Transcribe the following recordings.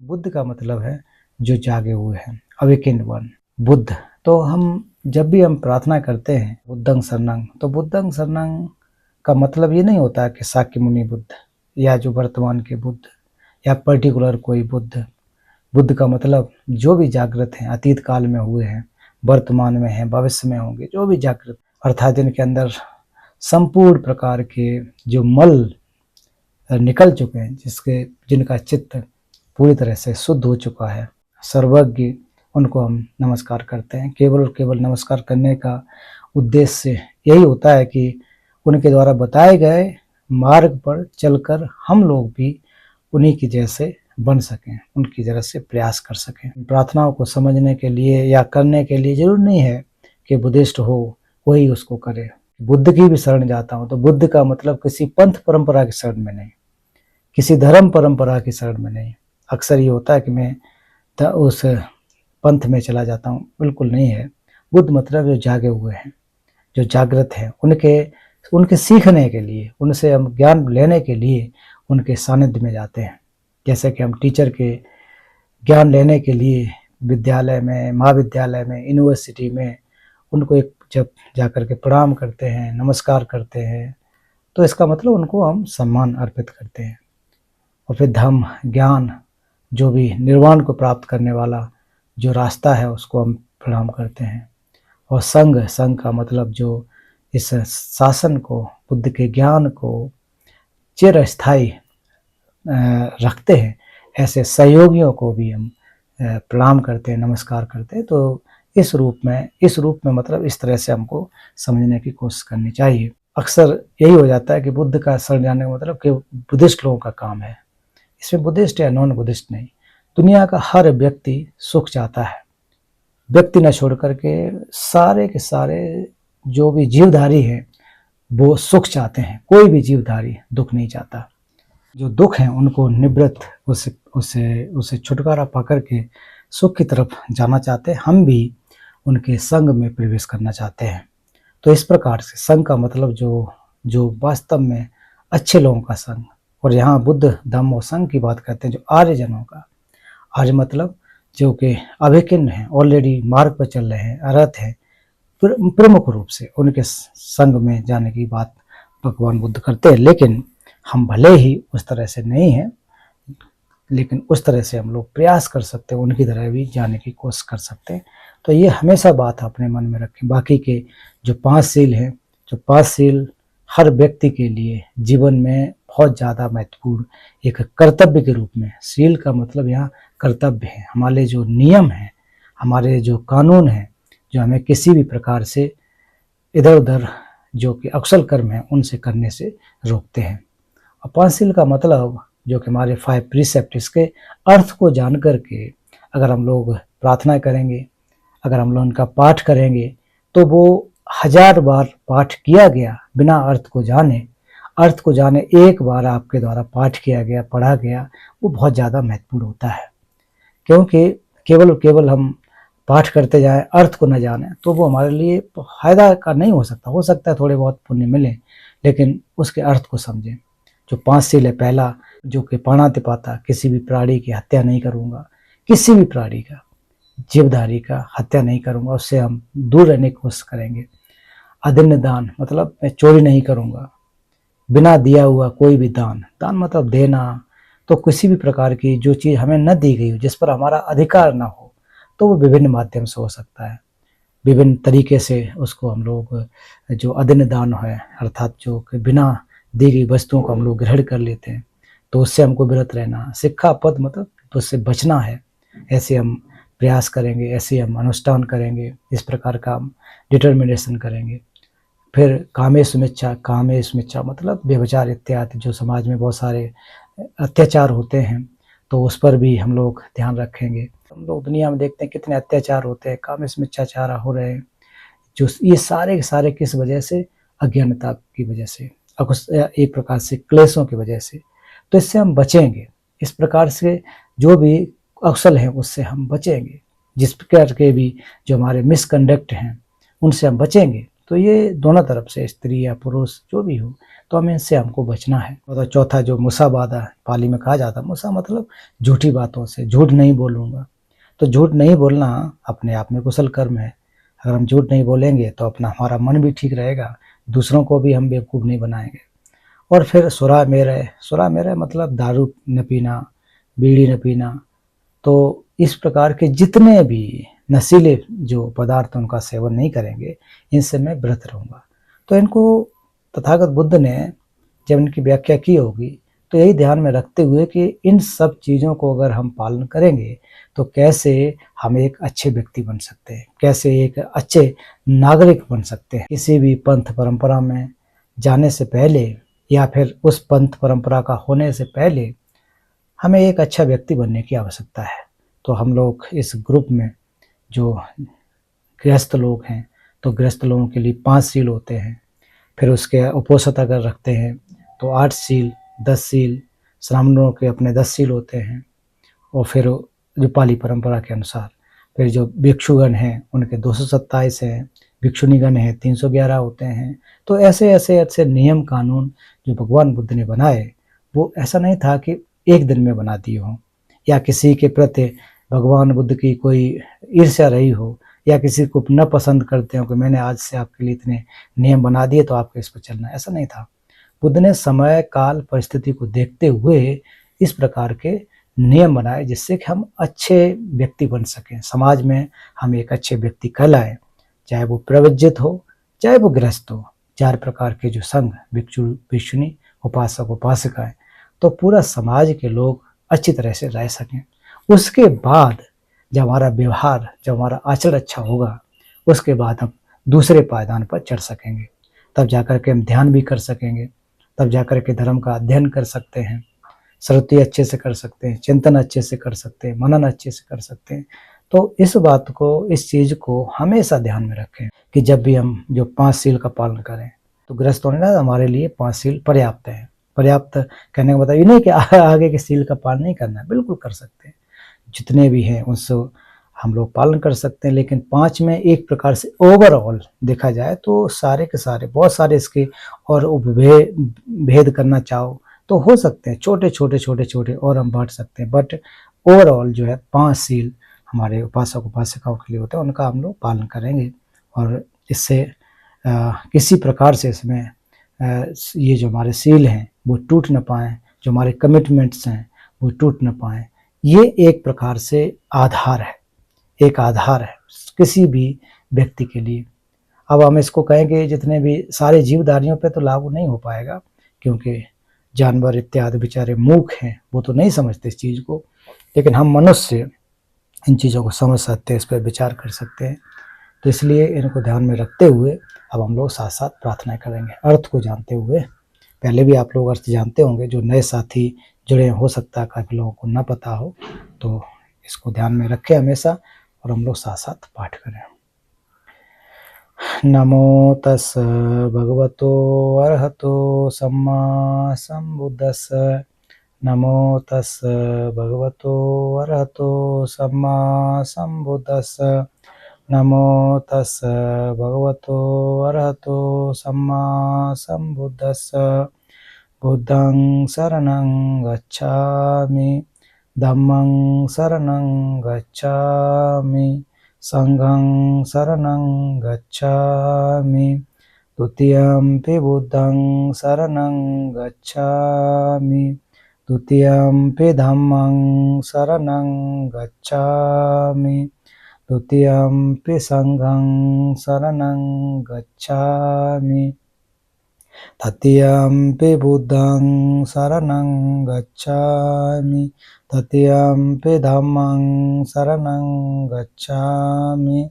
बुद्ध का मतलब है जो जागे हुए हैं, अवेकेंड वन। बुद्ध, तो हम जब भी हम प्रार्थना करते हैं बुद्धं शरणं, तो बुद्धं शरणं का मतलब ये नहीं होता कि शाक्य मुनि बुद्ध या जो वर्तमान के बुद्ध या पर्टिकुलर कोई बुद्ध। बुद्ध का मतलब जो भी जागृत हैं, अतीत काल में हुए हैं, वर्तमान में हैं, भविष्य में होंगे, जो भी जागृत, अर्थात जिनके अंदर संपूर्ण प्रकार के जो मल निकल चुके हैं, जिनका चित्त पूरी तरह से शुद्ध हो चुका है, सर्वज्ञ, उनको हम नमस्कार करते हैं। केवल और केवल नमस्कार करने का उद्देश्य यही होता है कि उनके द्वारा बताए गए मार्ग पर चलकर हम लोग भी उन्हीं की जैसे बन सकें, उनकी जरा से प्रयास कर सकें। प्रार्थनाओं को समझने के लिए या करने के लिए जरूर नहीं है कि बुद्धिस्ट हो वही उसको करे। बुद्ध की भी शरण जाता हूँ तो बुद्ध का मतलब किसी पंथ परंपरा की शरण में नहीं, किसी धर्म परंपरा की शरण में नहीं। अक्सर ये होता है कि मैं उस पंथ में चला जाता हूँ, बिल्कुल नहीं है। बुद्ध मतलब जो जागे हुए हैं, जो जागृत हैं, उनके सीखने के लिए, उनसे हम ज्ञान लेने के लिए उनके सानिध्य में जाते हैं। जैसे कि हम टीचर के ज्ञान लेने के लिए विद्यालय में, महाविद्यालय में, यूनिवर्सिटी में उनको एक जब जाकर के प्रणाम करते हैं, नमस्कार करते हैं, तो इसका मतलब उनको हम सम्मान अर्पित करते हैं। और फिर धम्म, ज्ञान, जो भी निर्वाण को प्राप्त करने वाला जो रास्ता है उसको हम प्रणाम करते हैं। और संघ का मतलब जो इस शासन को, बुद्ध के ज्ञान को चिरस्थायी रखते हैं, ऐसे सहयोगियों को भी हम प्रणाम करते हैं, नमस्कार करते हैं। तो इस रूप में मतलब इस तरह से हमको समझने की कोशिश करनी चाहिए। अक्सर यही हो जाता है कि बुद्ध का शरण जाने का मतलब कि बुद्धिस्ट लोगों का काम है। इसमें बुद्धिस्ट या नॉन बुद्धिस्ट नहीं, दुनिया का हर व्यक्ति सुख चाहता है। व्यक्ति न छोड़ करके सारे के सारे जो भी जीवधारी हैं वो सुख चाहते हैं, कोई भी जीवधारी दुख नहीं चाहता। जो दुख हैं उनको निवृत्त, उससे छुटकारा पाकर के सुख की तरफ जाना चाहते हैं। हम भी उनके संग में प्रवेश करना चाहते हैं। तो इस प्रकार से संग का मतलब जो वास्तव में अच्छे लोगों का संग, और यहाँ बुद्ध धम्म और संघ की बात करते हैं जो आर्यजनों का। आर्य मतलब जो कि अवेकिन हैं, ऑलरेडी मार्ग पर चल रहे हैं, अर्हत हैं, प्रमुख रूप से उनके संग में जाने की बात भगवान बुद्ध करते हैं। लेकिन हम भले ही उस तरह से नहीं हैं, लेकिन उस तरह से हम लोग प्रयास कर सकते हैं, उनकी तरह भी जाने की कोशिश कर सकते हैं। तो ये हमेशा बात अपने मन में रखें। बाकी के जो 5 सील हैं, जो 5 सील हर व्यक्ति के लिए जीवन में बहुत ज़्यादा महत्वपूर्ण एक कर्तव्य के रूप में, सील का मतलब यहाँ कर्तव्य है। हमारे जो नियम हैं, हमारे जो कानून हैं, जो हमें किसी भी प्रकार से इधर उधर जो कि अकुशल कर्म हैं उनसे करने से रोकते हैं। और 5 सील का मतलब जो कि हमारे 5 प्रीसेप्ट, इसके अर्थ को जान करके अगर हम लोग प्रार्थना करेंगे, अगर हम लोग उनका पाठ करेंगे, तो वो 1000 बार पाठ किया गया बिना अर्थ को जाने एक बार आपके द्वारा पाठ किया गया, पढ़ा गया, वो बहुत ज़्यादा महत्वपूर्ण होता है। क्योंकि केवल हम पाठ करते जाएं, अर्थ को न जाने, तो वो हमारे लिए फायदा का नहीं हो सकता। हो सकता है थोड़े बहुत पुण्य मिले, लेकिन उसके अर्थ को समझें। जो 5 सील है, पहला जो कि प्राणातिपाता, किसी भी प्राणी की हत्या नहीं करूँगा, किसी भी प्राणी का, जीवधारी का हत्या नहीं करूँगा, उससे हम दूर रहने की कोशिश करेंगे। अदन्य दान मतलब मैं चोरी नहीं करूँगा, बिना दिया हुआ कोई भी दान मतलब देना। तो किसी भी प्रकार की जो चीज़ हमें न दी गई हो, जिस पर हमारा अधिकार ना हो, तो वो विभिन्न माध्यम से हो सकता है। विभिन्न तरीके से उसको हम लोग जो अदन्य दान है, अर्थात जो कि बिना दी गई वस्तुओं को हम लोग ग्रहण कर लेते हैं, तो उससे हमको विरत रहना। शिक्षा पद मतलब तो उससे बचना है। ऐसे हम प्रयास करेंगे, ऐसे हम अनुष्ठान करेंगे, इस प्रकार का हम डिटर्मिनेशन करेंगे। फिर कामेषु मिच्छा मतलब व्यभिचार इत्यादि, जो समाज में बहुत सारे अत्याचार होते हैं, तो उस पर भी हम लोग ध्यान रखेंगे। हम लोग दुनिया में देखते हैं कितने अत्याचार होते हैं, कामेषु मिच्छाचार हो रहे हैं, जो ये सारे के सारे किस वजह से? अज्ञानता की वजह से, एक प्रकार से क्लेशों की वजह से। तो इससे हम बचेंगे। इस प्रकार से जो भी अकुशल हैं उससे हम बचेंगे। जिस प्रकार के भी जो हमारे मिसकंडक्ट हैं उनसे हम बचेंगे, तो ये दोनों तरफ से, स्त्री या पुरुष जो भी हो, तो हमें इनसे हमको बचना है। और चौथा जो मुसावादा पाली में कहा जाता है, मुसा मतलब झूठी बातों से, झूठ नहीं बोलूँगा। तो झूठ नहीं बोलना अपने आप में कुशल कर्म है। अगर हम झूठ नहीं बोलेंगे तो अपना हमारा मन भी ठीक रहेगा, दूसरों को भी हम बेवकूफ़ नहीं बनाएंगे। और फिर सुरा मेरय मतलब दारू न पीना, बीड़ी न पीना। तो इस प्रकार के जितने भी नशीले जो पदार्थ उनका सेवन नहीं करेंगे, इनसे मैं व्रत रहूँगा। तो इनको तथागत बुद्ध ने जब इनकी व्याख्या की होगी, तो यही ध्यान में रखते हुए कि इन सब चीज़ों को अगर हम पालन करेंगे तो कैसे हम एक अच्छे व्यक्ति बन सकते हैं, कैसे एक अच्छे नागरिक बन सकते हैं। किसी भी पंथ परंपरा में जाने से पहले या फिर उस पंथ परंपरा का होने से पहले हमें एक अच्छा व्यक्ति बनने की आवश्यकता है। तो हम लोग इस ग्रुप में जो गृहस्थ लोग हैं, तो गृहस्थ लोगों के लिए 5 सील होते हैं। फिर उसके उपोषित अगर रखते हैं तो 8 सील, 10 सील, ब्राह्मणों के अपने 10 सील होते हैं। और फिर जो पाली परंपरा के अनुसार फिर जो भिक्षुगण हैं उनके 227 हैं, भिक्षुणीगण हैं 311 होते हैं। तो ऐसे ऐसे ऐसे नियम कानून जो भगवान बुद्ध ने बनाए, वो ऐसा नहीं था कि एक दिन में बना दिए हों, या किसी के प्रति भगवान बुद्ध की कोई ईर्ष्या रही हो, या किसी को न पसंद करते हो कि मैंने आज से आपके लिए इतने नियम बना दिए तो आपको इस पर चलना है, ऐसा नहीं था। बुद्ध ने समय काल परिस्थिति को देखते हुए इस प्रकार के नियम बनाए जिससे कि हम अच्छे व्यक्ति बन सकें, समाज में हम एक अच्छे व्यक्ति कहलाएं, चाहे वो प्रवज्जित हो चाहे वो गृहस्थ हो। 4 प्रकार के जो संघ, भिक्षु भिक्षुणी, उपासक उपासिकाएं, तो पूरा समाज के लोग अच्छी तरह से रह सकें। उसके बाद जब हमारा व्यवहार, जब हमारा आचरण अच्छा होगा, उसके बाद हम दूसरे पायदान पर चढ़ सकेंगे। तब जाकर के हम ध्यान भी कर सकेंगे, तब जाकर के धर्म का अध्ययन कर सकते हैं, श्रुति अच्छे से कर सकते हैं, चिंतन अच्छे से कर सकते हैं, मनन अच्छे से कर सकते हैं। तो इस बात को, इस चीज़ को हमेशा ध्यान में रखें कि जब भी हम जो 5 सील का पालन करें, तो गृहस्थ होने ना हमारे लिए 5 सील पर्याप्त है। पर्याप्त कहने का मतलब ये नहीं कि आगे के सील का पालन नहीं करना है, बिल्कुल कर सकते हैं, जितने भी हैं उनसे हम लोग पालन कर सकते हैं। लेकिन 5 में एक प्रकार से ओवरऑल देखा जाए तो सारे के सारे, बहुत सारे इसके और भेद करना चाहो तो हो सकते हैं, छोटे छोटे छोटे छोटे और हम बांट सकते हैं, बट ओवरऑल जो है 5 सील हमारे उपासक उपासिकाओं के लिए होता है, उनका हम लोग पालन करेंगे। और इससे किसी प्रकार से इसमें ये जो हमारे सील हैं वो टूट न पाएँ, जो हमारे कमिटमेंट्स हैं वो टूट न पाएँ। ये एक प्रकार से आधार है, एक आधार है किसी भी व्यक्ति के लिए। अब हम इसको कहेंगे जितने भी सारे जीवधारियों पे तो लागू नहीं हो पाएगा, क्योंकि जानवर इत्यादि बेचारे मूर्ख हैं, वो तो नहीं समझते इस चीज़ को। लेकिन हम मनुष्य इन चीज़ों को समझ सकते हैं, इस पर विचार कर सकते हैं। तो इसलिए इनको ध्यान में रखते हुए अब हम लोग साथ साथ प्रार्थना करेंगे, अर्थ को जानते हुए। पहले भी आप लोग अर्थ जानते होंगे, जो नए साथी जुड़े हो सकता है काफ़ी लोगों को ना पता हो, तो इसको ध्यान में रखें हमेशा और हम लोग साथ साथ पाठ करें। नमो तस् भगवतो अरहतो सम्मा सम्बुद्धस्स। नमो तस् भगवतो अरहतो सम्मा सम्बुद्धस्स। नमो तस् भगवतो अरहतो सम्मा सम्बुद्धस्स। बुद्धं शरणं गच्छामि, धम्मं शरणं गच्छामि, संघं शरणं गच्छामि, द्वितीयंपि बुद्धं शरणं गच्छामि, द्वितीयंपि धम्मं शरणं गच्छामि, द्वितीयंपि संघं शरणं गच्छामि, तृतीयंपि बुद्धं शरणं गच्छामि, तृतीयंपि धम्मं शरणं गच्छामि,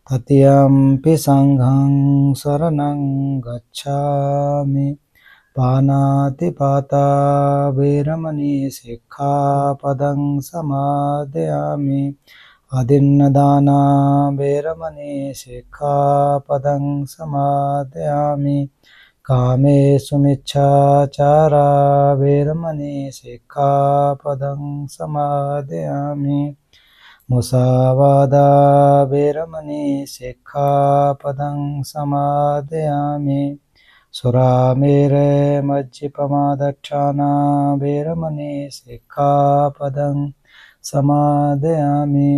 तृतीयंपि संघं शरणं गच्छामि। पानातिपाता वेरमणि सिक्खापदं समादयामि। अदिन्नदाना वेरमणि सिक्खापदं समादयामि। कामेषु मिच्छाचारा वेरमणि सिक्खापदं समादयामि। मुसावादा वेरमणि सिक्खापदं समादयामि सुरामेरे मज्जिपमादक्षाना वेरमणि सिक्खापदं समादयामि